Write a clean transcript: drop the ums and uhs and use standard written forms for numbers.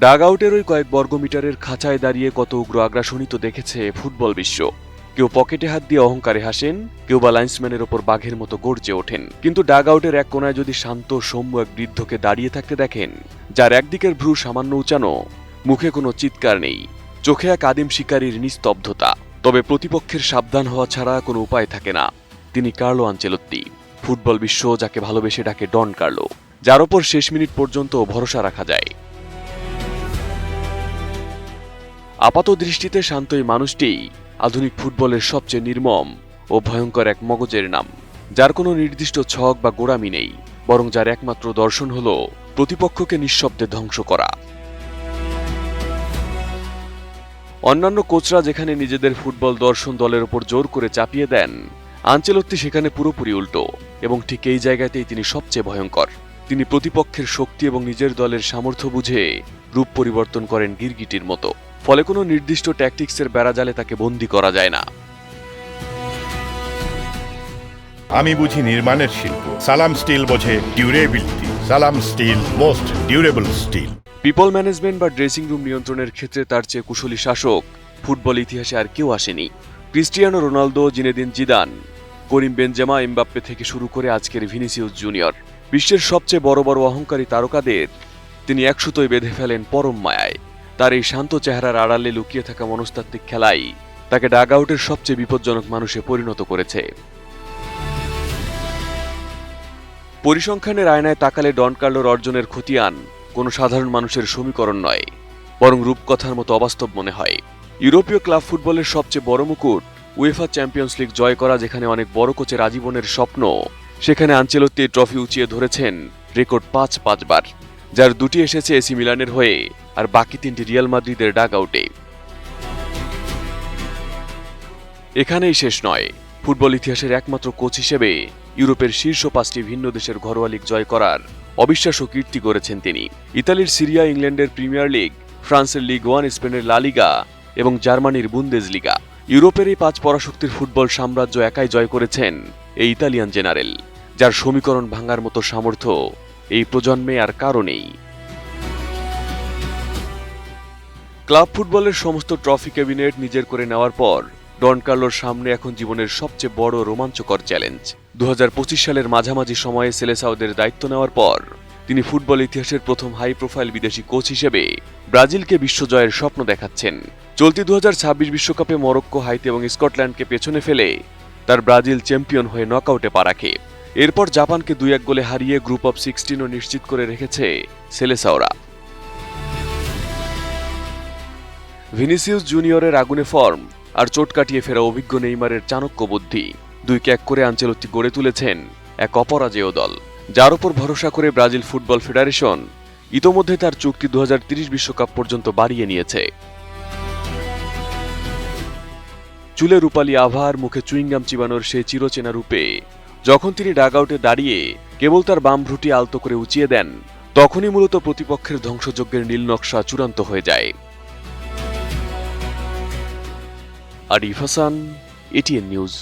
Dug আউটের ওই কয়েক বর্গমিটারের খাঁচায় দাঁড়িয়ে কত উগ্র আগ্রাসনই তো দেখেছে ফুটবল বিশ্ব। কেউ পকেটে হাত দিয়ে অহংকারে হাসেন, কেউ বা লাইন্সম্যানের ওপর বাঘের মতো গর্জে ওঠেন। কিন্তু ডাগ আউটের এক কোনায় যদি শান্ত সৌম্য এক বৃদ্ধকে দাঁড়িয়ে থাকতে দেখেন, যার একদিকের ভ্রু সামান্য উঁচানো, মুখে কোনো চিৎকার নেই, চোখে এক আদিম শিকারীর নিস্তব্ধতা, তবে প্রতিপক্ষের সাবধান হওয়া ছাড়া কোনো উপায় থাকে না। তিনি কার্লো আনচেলত্তি, ফুটবল বিশ্ব যাকে ভালোবেসে ডাকে ডন কার্লো, যার ওপর শেষ মিনিট পর্যন্ত ভরসা রাখা যায়। আপাত দৃষ্টিতে শান্ত এই মানুষটিই আধুনিক ফুটবলের সবচেয়ে নির্মম ও ভয়ঙ্কর এক মগজের নাম, যার কোনো নির্দিষ্ট ছক বা গোড়ামি নেই, বরং যার একমাত্র দর্শন হল প্রতিপক্ষকে নিঃশব্দে ধ্বংস করা। অন্যান্য কোচরা যেখানে নিজেদের ফুটবল দর্শন দলের উপর জোর করে চাপিয়ে দেন, আনচেলত্তি সেখানে পুরোপুরি উল্টো, এবং ঠিক এই জায়গাতেই তিনি সবচেয়ে ভয়ঙ্কর। তিনি প্রতিপক্ষের শক্তি এবং নিজের দলের সামর্থ্য বুঝে রূপ পরিবর্তন করেন গিরগিটির মতো, ফলে কোনো নির্দিষ্ট ট্যাকটিক্সের বেড়াজালে তাকে বন্দী করা যায় না। আমি বুঝি নির্মাণের শিল্প, সালাম স্টিল বোঝে durability. Salam steel, most durable steel. People management বা ড্রেসিং রুম নিয়ন্ত্রণের ক্ষেত্রে তার চেয়ে কুশলী শাসক ফুটবল ইতিহাসে আর কেউ আসেনি। ক্রিস্টিয়ানো রোনালদো, জিনেদিন জিদান, করিম বেনজেমা, এমবাপ্পে থেকে শুরু করে আজকের ভিনিসিয়াস জুনিয়র, বিশ্বের সবচেয়ে বড় বড় অহংকারী তারকাদের তিনি এক সুতোয় বেঁধে ফেলেন পরম মায়ায়। তার এই শান্ত চেহারার আড়ালে লুকিয়ে থাকা মনস্তাত্ত্বিক খেলাই তাকে ডাগ আউটের সবচেয়ে বিপজ্জনক মানুষে পরিণত করেছে। পরিসংখ্যানের আয়নায় তাকালে ডন কার্লোর অর্জনের খতিয়ান কোনো সাধারণ মানুষের সমীকরণ নয়, বরং রূপকথার মতো অবাস্তব মনে হয়। ইউরোপীয় ক্লাব ফুটবলের সবচেয়ে বড় মুকুট, উয়েফা চ্যাম্পিয়ন্স লিগ জয় করা, যেখানে অনেক বড় কোচের আজীবনের স্বপ্ন, সেখানে আনচেলত্তি ট্রফি উঁচিয়ে ধরেছেন রেকর্ড ৫ বার, যার ২টি এসেছে এসি মিলানের হয়ে আর বাকি ৩টি রিয়াল মাদ্রিদের ডাগ আউটে। এখানেই শেষ নয়, ফুটবল ইতিহাসের একমাত্র কোচ হিসেবে ইউরোপের শীর্ষ ৫টি ভিন্ন দেশের ঘরোয়া লিগ জয় করার অবিশ্বাস্য কীর্তি করেছেন তিনি। ইতালির সিরিয়া, ইংল্যান্ডের প্রিমিয়ার লিগ, ফ্রান্সের লিগ 1, স্পেনের লা লিগা এবং জার্মানির বুন্দেসলিগা। ইউরোপের এই ৫ পরাশক্তির ফুটবল সাম্রাজ্য একাই জয় করেছেন এই ইতালিয়ান জেনারেল, যার সমীকরণ ভাঙার মতো সামর্থ্য এই প্রজন্মে আর কারো নেই। ক্লাব ফুটবলের সমস্ত ট্রফি ক্যাবিনেট নিজের করে নেওয়ার পর ডন কার্লোর সামনে এখন জীবনের সবচেয়ে বড় রোমাঞ্চকর চ্যালেঞ্জ। ২০২৫ সালের মাঝামাঝি সময়ে সেলেসাওদের দায়িত্ব নেওয়ার পর তিনি ফুটবল ইতিহাসের প্রথম হাই প্রোফাইল বিদেশি কোচ হিসেবে ব্রাজিলকে বিশ্বজয়ের স্বপ্ন দেখাচ্ছেন। চলতি ২০২৬ বিশ্বকাপে মরক্কো, হাইতি এবং স্কটল্যান্ডকে পেছনে ফেলে তার ব্রাজিল চ্যাম্পিয়ন হয়ে নকআউটে পা রাখে। এরপর জাপানকে ২-১ গোলে হারিয়ে গ্রুপ অফ 16ও নিশ্চিত করে রেখেছে সেলেসাওরা। ভিনিসিয়াস জুনিয়রের আগুনে ফর্ম আর চোট কাটিয়ে ফেরা অভিজ্ঞ নেইমারের চাণক্য বুদ্ধি, ২-১ করে আনচেলত্তি গড়ে তুলেছেন এক অপরাজেয় দল, যার উপর ভরসা করে ব্রাজিল ফুটবল ফেডারেশন ইতোমধ্যে তার চুক্তি ২০৩০ বিশ্বকাপ পর্যন্ত বাড়িয়ে নিয়েছে। চুলে রূপালী আভার, মুখে চুইংগাম চিবানোর সেই চিরচেনা রূপে যখন তিনি ডাগ আউটে দাঁড়িয়ে কেবল তার বাম ভ্রুটি আলতো করে উঁচিয়ে দেন, তখনই মূলত প্রতিপক্ষের ধ্বংসযজ্ঞের নীল নকশা চূড়ান্ত হয়ে যায়। Arif Hasan, ATN news.